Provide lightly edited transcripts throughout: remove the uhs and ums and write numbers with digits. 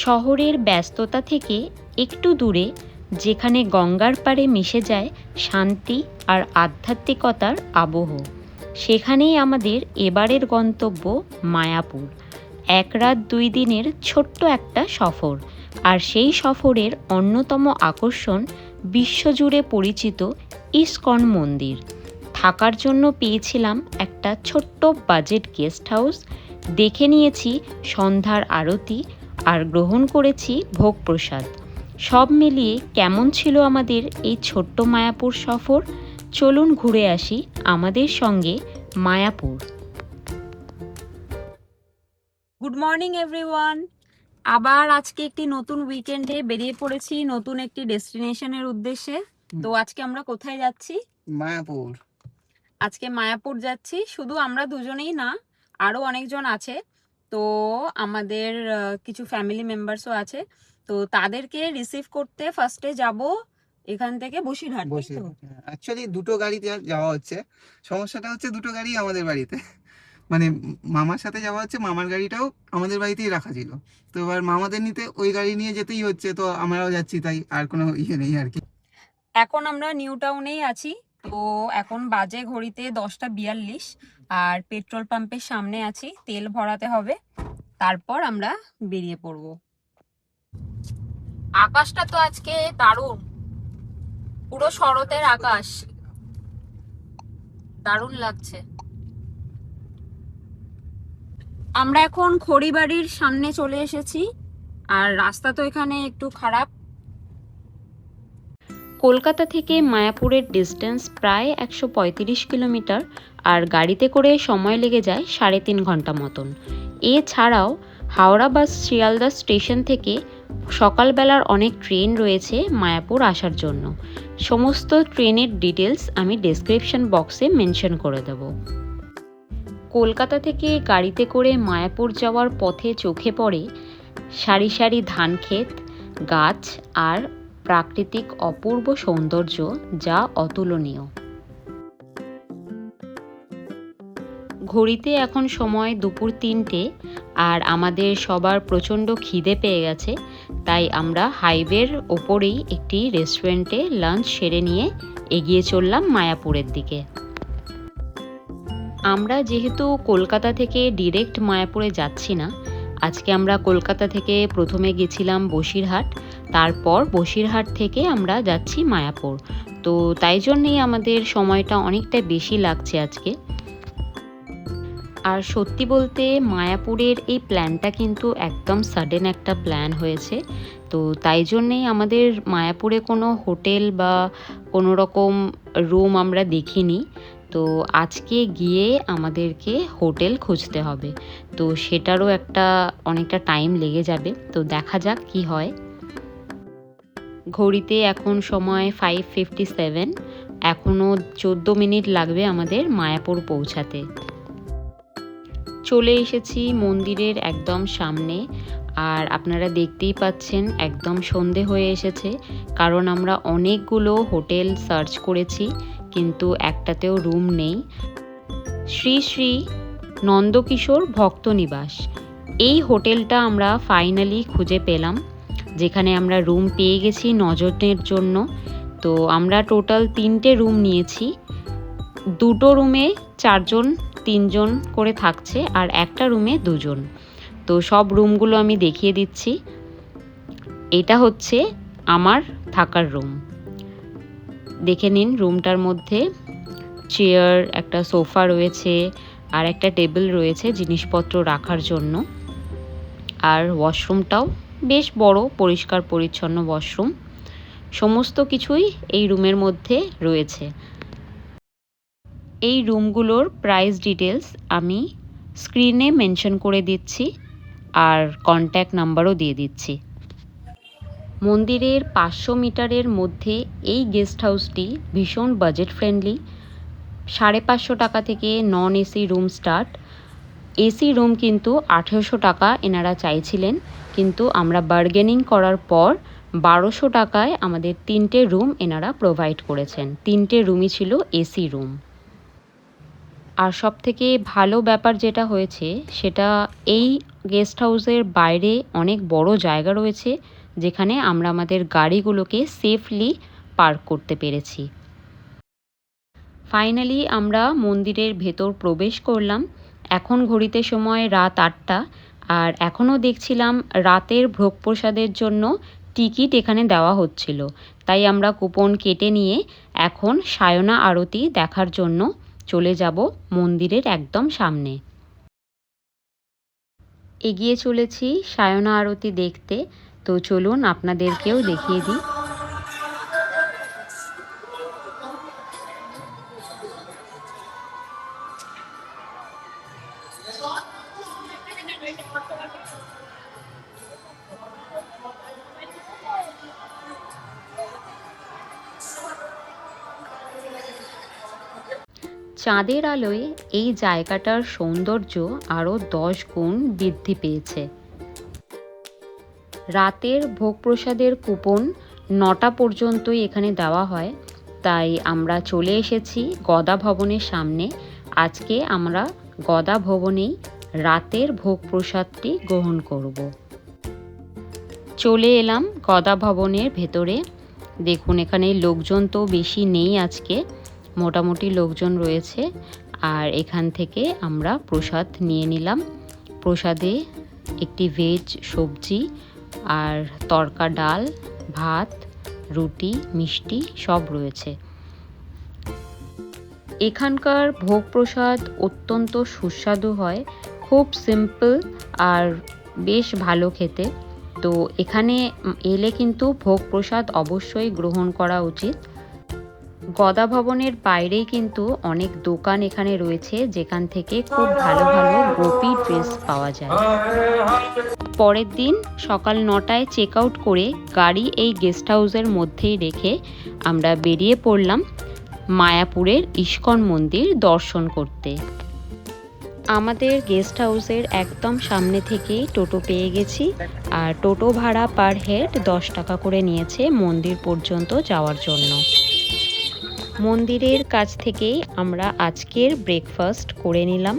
শহরের ব্যস্ততা থেকে একটু দূরে, যেখানে গঙ্গার পাড়ে মিশে যায় শান্তি আর আধ্যাত্মিকতার আবহ, সেখানেই আমাদের এবারের গন্তব্য মায়াপুর। 1 রাত 2 দিনের ছোট্ট একটা সফর। আর সেই সফরের অন্যতম আকর্ষণ বিশ্বজুড়ে পরিচিত ইস্কন মন্দির। থাকার জন্য পেয়েছিলাম একটা ছোট্ট বাজেট গেস্ট হাউস, দেখে নিয়েছি সন্ধ্যার আরতি আর গ্রহণ করেছি ভোগ প্রসাদ। সব মিলিয়ে কেমন ছিল আমাদের এই ছোট্ট মায়াপুর সফর? চলুন ঘুরে আসি আমাদের সঙ্গে মায়াপুর। Good morning everyone. আবার আজকে একটি নতুন উইকেন্ডে বেরিয়ে পড়েছি নতুন একটি ডেস্টিনেশনের উদ্দেশ্যে। তো আজকে আমরা কোথায় যাচ্ছি? মায়াপুর। আজকে মায়াপুর যাচ্ছি। শুধু আমরা দুজনেই না, আরো অনেকজন আছে। তো আমাদের কিছু ফ্যামিলি মেম্বার্সও আছে। তো তাদেরকে রিসিভ করতে ফার্স্টে যাব এখান থেকে বসিরহাট। অ্যাকচুয়ালি দুটো গাড়িতে যাওয়া হচ্ছে। সমস্যাটা হচ্ছে দুটো গাড়ি আমাদের বাড়িতে, মানে মামার সাথে যাওয়া হচ্ছে, মামার গাড়িটাও আমাদের বাড়িতেই রাখা ছিল। তো এবার মামাদের নিতে ওই গাড়ি নিয়ে যেতেই হচ্ছে, তো আমরাও যাচ্ছি, তাই আর কোনো ইয়ে নেই আর কি। এখন আমরা নিউ টাউনেই আছি। তো এখন বাজে ঘড়িতে 10:42 আর পেট্রোল পাম্পের সামনে আছি, তেল ভরাতে হবে, তারপর আমরা বেরিয়ে পড়ব। আকাশটা তো আজকে দারুণ, পুরো শরতের আকাশ, দারুণ লাগছে। আমরা এখন খড়িবাড়ির সামনে চলে এসেছি, আর রাস্তা তো এখানে একটু খারাপ। কলকাতা থেকে মায়াপুরের ডিস্টেন্স প্রায় 135 কিলোমিটার, আর গাড়িতে করে সময় লেগে যায় 3.5 ঘন্টা মতন। এছাড়াও হাওড়া বা শিয়ালদা স্টেশন থেকে সকালবেলার অনেক ট্রেন রয়েছে মায়াপুর আসার জন্য। সমস্ত ট্রেনের ডিটেলস আমি ডেসক্রিপশন বক্সে মেনশন করে দেব। কলকাতা থেকে গাড়িতে করে মায়াপুর যাওয়ার পথে চোখে পড়ে সারি সারি ধানক্ষেত, গাছ আর প্রাকৃতিক অপূর্ব সৌন্দর্য, যা অতুলনীয়। ঘড়িতে এখন সময় দুপুর 3টে, আর আমাদের সবার প্রচণ্ড খিদে পেয়ে গেছে। তাই আমরা হাইওয়ের ওপরেই একটি রেস্টুরেন্টে লাঞ্চ সেরে নিয়ে এগিয়ে চললাম মায়াপুরের দিকে। আমরা যেহেতু কলকাতা থেকে ডিরেক্ট মায়াপুরে যাচ্ছি না, আজকে আমরা কলকাতা থেকে প্রথমে গেছিলাম বসিরহাট, তারপর বসিরহাট থেকে আমরা যাচ্ছি মায়াপুর। তো তাই জন্যেই আমাদের সময়টা অনেকটা বেশি লাগছে আজকে। আর সত্যি বলতে মায়াপুরের এই প্ল্যানটা কিন্তু একদম সাডেন একটা প্ল্যান হয়েছে। তো তাই জন্যেই আমাদের মায়াপুরে কোনো হোটেল বা কোনো রকম রুম আমরা দেখিনি। তো আজকে গিয়ে আমাদেরকে হোটেল খুঁজতে হবে, তো সেটারও অনেকটা টাইম লেগে যাবে। তো দেখা যাক কি হয়। ঘড়িতে এখন সময় 5:57, এখনও 14 মিনিট লাগবে আমাদের মায়াপুর পৌঁছাতে। চলে এসেছি মন্দিরের একদম সামনে, আর আপনারা দেখতেই পাচ্ছেন একদম সন্ধে হয়ে এসেছে, কারণ আমরা অনেকগুলো হোটেল সার্চ করেছি কিন্তু একটাতেও রুম নেই। শ্রী শ্রী নন্দকিশোর ভক্ত নিবাস, এই হোটেলটা আমরা ফাইনালি খুঁজে পেলাম, যেখানে আমরা রুম পেয়ে গেছি 9 জনের জন্য। তো আমরা টোটাল 3টে রুম নিয়েছি। 2টো রুমে 4 জন 3 জন করে থাকছে, আর একটা রুমে 2 জন। তো সব রুমগুলো আমি দেখিয়ে দিচ্ছি। এটা হচ্ছে আমার থাকার রুম, দেখে নিন। রুমটার মধ্যে চেয়ার, একটা সোফা রয়েছে, আর একটা টেবিল রয়েছে জিনিসপত্র রাখার জন্য। আর ওয়াশরুমটাও বেশ বড়, পরিষ্কার পরিচ্ছন্ন ওয়াশরুম। সমস্ত কিছুই এই রুমের মধ্যে রয়েছে। এই রুমগুলোর প্রাইস ডিটেলস আমি স্ক্রিনে মেনশন করে দিচ্ছি, আর কন্ট্যাক্ট নাম্বারও দিয়ে দিচ্ছি। মন্দিরের 500 মিটারের মধ্যে এই গেস্ট হাউসটি ভীষণ বাজেট ফ্রেন্ডলি। 550 টাকা থেকে non AC room start. AC room কিন্তু 1800 টাকা এনারা চাইছিলেন, কিন্তু আমরা বার্গেনিং করার পর 1200 টাকায় আমাদের 3টে রুম এনারা প্রোভাইড করেছেন। 3টে রুমই ছিল এসি রুম। আর সবথেকে ভালো ব্যাপার যেটা হয়েছে সেটা এই গেস্ট হাউসের বাইরে অনেক বড় জায়গা রয়েছে, যেখানে আমরা আমাদের গাড়িগুলোকে সেফলি পার্ক করতে পেরেছি। ফাইনালি আমরা মন্দিরের ভেতর প্রবেশ করলাম। এখন ঘড়িতে সময় রাত 8টা, আর এখনও দেখছিলাম রাতের ভোগ প্রসাদের জন্য টিকিট এখানে দেওয়া হচ্ছিল। তাই আমরা কুপন কেটে নিয়ে এখন সায়না আরতি দেখার জন্য চলে যাব মন্দিরের একদম সামনে। এগিয়ে চলেছি সায়না আরতি দেখতে, তো চলুন আপনাদেরকেও দেখিয়ে দিই। চাঁদের আলোয় এই জায়গাটার সৌন্দর্য আরও 10 গুণ বৃদ্ধি পেয়েছে। রাতের ভোগ প্রসাদের কুপন 9টা পর্যন্তই এখানে দেওয়া হয়, তাই আমরা চলে এসেছি গদা ভবনের সামনে। আজকে আমরা গদা ভবনেই রাতের ভোগ প্রসাদটি গ্রহণ করব। চলে এলাম গদা ভবনের ভেতরে। দেখুন এখানে লোকজন তো বেশি নেই আজকে, মোটামুটি লোকজন রয়েছে। আর এখান থেকে আমরা প্রসাদ নিয়ে নিলাম। প্রসাদে একটি ভেজ সবজি আর তড়কা ডাল, ভাত, রুটি, মিষ্টি সব রয়েছে। এখানকার ভোগ প্রসাদ অত্যন্ত সুস্বাদু হয়, খুব সিম্পল আর বেশ ভালো খেতে। তো এখানে এলে কিন্তু ভোগ প্রসাদ অবশ্যই গ্রহণ করা উচিত। গদা ভবনের বাইরেই কিন্তু অনেক দোকান এখানে রয়েছে, যেখান থেকে খুব ভালো ভালো গোপী ড্রেস পাওয়া যায়। পরের দিন সকাল 9টায় চেক আউট করে গাড়ি এই গেস্ট হাউসের মধ্যেই রেখে আমরা বেরিয়ে পড়লাম মায়াপুরের ইস্কন মন্দির দর্শন করতে। আমাদের গেস্ট হাউসের একদম সামনে থেকেই টোটো পেয়ে গেছি, আর টোটো ভাড়া পার হেড 10 টাকা করে নিয়েছে মন্দির পর্যন্ত যাওয়ার জন্য। মন্দিরের কাছ থেকেই আমরা আজকের ব্রেকফাস্ট করে নিলাম।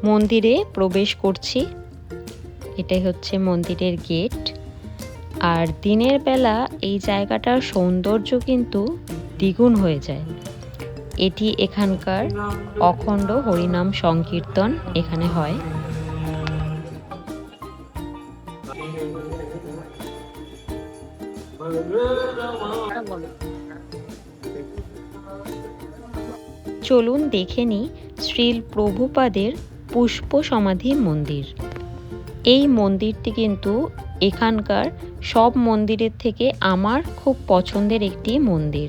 মন্দিরে প্রবেশ করছি, এটাই হচ্ছে মন্দিরের গেট। আর দিনের বেলা এই জায়গাটার সৌন্দর্য কিন্তু দ্বিগুণ হয়ে যায়। এটি এখানকার অখণ্ড হরিনাম সংকীর্তন এখানে হয়। চলুন দেখে নিই শ্রীল প্রভুপাদের পুষ্প সমাধি মন্দির। এই মন্দিরটি কিন্তু এখানকার সব মন্দিরের থেকে আমার খুব পছন্দের একটি মন্দির।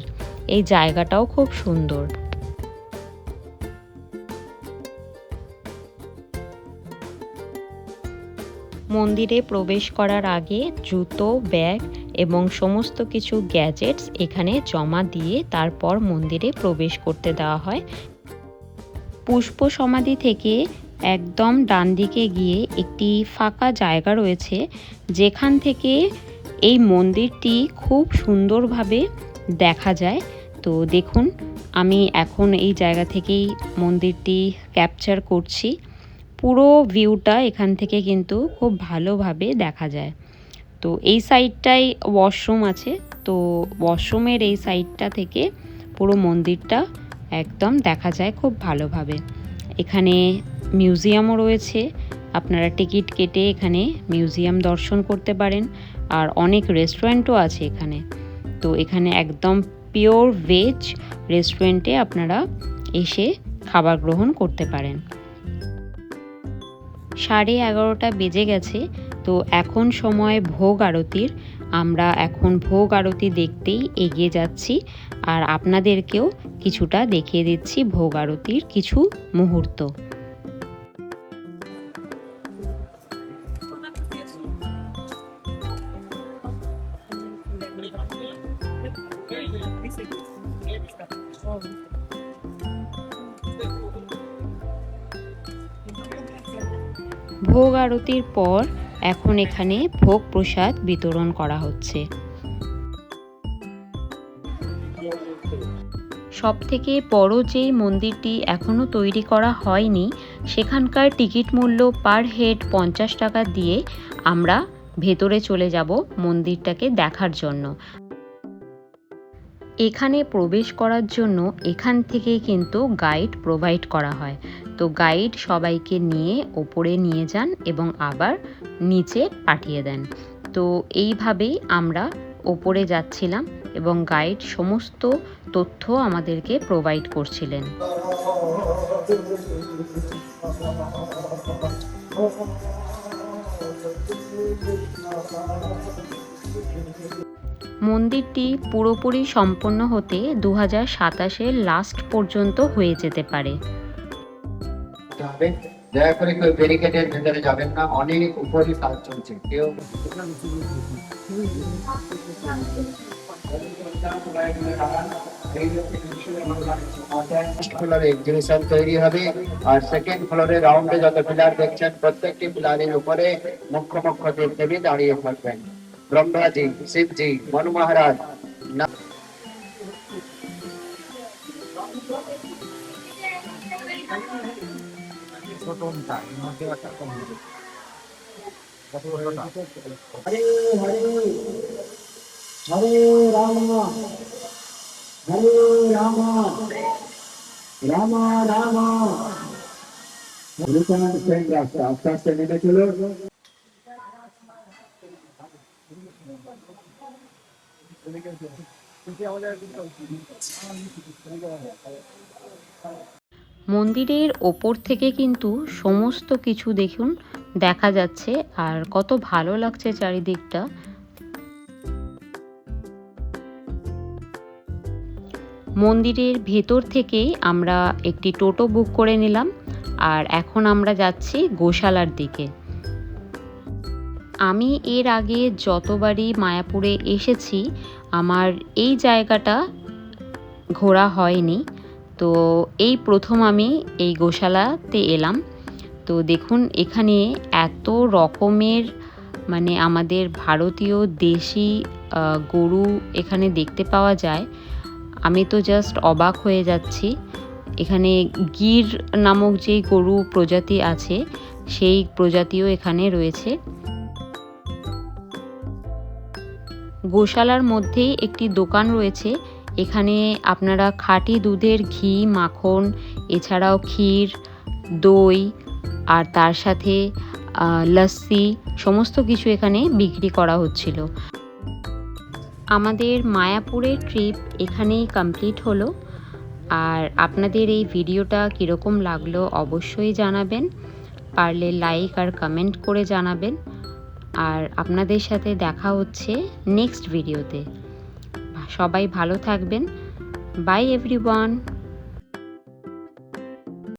এই জায়গাটাও খুব সুন্দর। মন্দিরে প্রবেশ করার আগে জুতো, ব্যাগ এবং সমস্ত কিছু গ্যাজেটস এখানে জমা দিয়ে তারপর মন্দিরে প্রবেশ করতে দেওয়া হয়। পুষ্প সমাধি থেকে একদম ডান দিকে গিয়ে একটি ফাঁকা জায়গা রয়েছে, যেখান থেকে এই মন্দিরটি খুব সুন্দরভাবে দেখা যায়। তো দেখুন আমি এখন এই জায়গা থেকেই মন্দিরটি ক্যাপচার করছি। পুরো ভিউটা এখান থেকে কিন্তু খুব ভালোভাবে দেখা যায়। তো এই সাইডটায় ওয়াশরুম আছে, তো ওয়াশরুমের এই সাইডটা থেকে পুরো মন্দিরটা একদম দেখা যায় খুব ভালোভাবে। এখানে মিউজিয়ামও রয়েছে, আপনারা টিকিট কেটে এখানে মিউজিয়াম দর্শন করতে পারেন। আর অনেক রেস্টুরেন্টও আছে এখানে। তো এখানে একদম পিওর ভেজ রেস্টুরেন্টে আপনারা এসে খাবার গ্রহণ করতে পারেন। 11:30 বেজে গেছে, তো এখন সময় ভোগ আরতির। আমরা এখন ভোগ আরতি দেখতেই এগিয়ে যাচ্ছি, আর আপনাদেরকেও কিছুটা দেখিয়ে দিচ্ছি ভোগ আরতির কিছু মুহূর্ত। ভোগ আরতির পর এখন এখানে ভোগ প্রসাদ বিতরণ করা হচ্ছে। সবথেকে বড় যেই মন্দিরটি এখনও তৈরি করা হয়নি, সেখানকার টিকিট মূল্য পার হেড 50 টাকা দিয়ে আমরা ভেতরে চলে যাব মন্দিরটাকে দেখার জন্য। এখানে প্রবেশ করার জন্য এখান থেকে কিন্তু গাইড প্রোভাইড করা হয়। তো গাইড সবাইকে নিয়ে ওপরে নিয়ে যান এবং আবার নিচে পাঠিয়ে দেন। তো এইভাবেই আমরা ওপরে যাচ্ছিলাম এবং গাইড সমস্ত তথ্য আমাদেরকে প্রোভাইড করছিলেন। মন্দিরটি পুরোপুরি সম্পন্ন হতে 2027-এর লাস্ট পর্যন্ত হয়ে যেতে পারে। দয়া করে কেউ ব্যারিকেডের ভেতরে যাবেন না, অনেক উপরে কাজ চলছে। কেউ ফ্লোরে এক্সিবিশন তৈরি হবে, আর সেকেন্ড ফ্লোরে রাউন্ডে যত পিলার দেখছেন প্রত্যেকটি পিলারের উপরে মুখ্য মুখ্য দেবদেবী দাঁড়িয়ে থাকবেন। ব্রহ্মাজি, শিবজি, মনু মহারাজ, হরে হরে হরে রাম হরে রাম রাম রাম। রাস্তা আস্তে আস্তে নেমে চলো। মন্দিরের ওপর থেকে কিন্তু সমস্ত কিছু দেখুন দেখা যাচ্ছে, আর কত ভালো লাগছে চারিদিকটা। মন্দিরের ভেতর থেকেই আমরা একটি টোটো বুক করে নিলাম, আর এখন আমরা যাচ্ছি গোশালার দিকে। আমি এর আগে যতবারই মায়াপুরে এসেছি আমার এই জায়গাটা ঘোরা হয়নি, তো এই প্রথম আমি এই গোশালাতে এলাম। তো দেখুন এখানে এত রকমের মানে আমাদের ভারতীয় দেশি গরু এখানে দেখতে পাওয়া যায়, আমি তো জাস্ট অবাক হয়ে যাচ্ছি। এখানে গির নামক যেই গরু প্রজাতি আছে সেই প্রজাতিও এখানে রয়েছে। গোশালার মধ্যেই একটি দোকান রয়েছে, এখানে আপনারা খাঁটি দুধের ঘি, মাখন, এছাড়াও ক্ষীর, দই আর তার সাথে লস্যি সমস্ত কিছু এখানে বিক্রি করা হচ্ছিল। আমাদের মায়াপুরের ট্রিপ এখানেই কমপ্লিট হলো। আর আপনাদের এই ভিডিওটা কীরকম লাগলো অবশ্যই জানাবেন, পারলে লাইক আর কমেন্ট করে জানাবেন। আর আপনাদের সাথে দেখা হচ্ছে নেক্সট ভিডিওতে। সবাই ভালো থাকবেন। By everyone.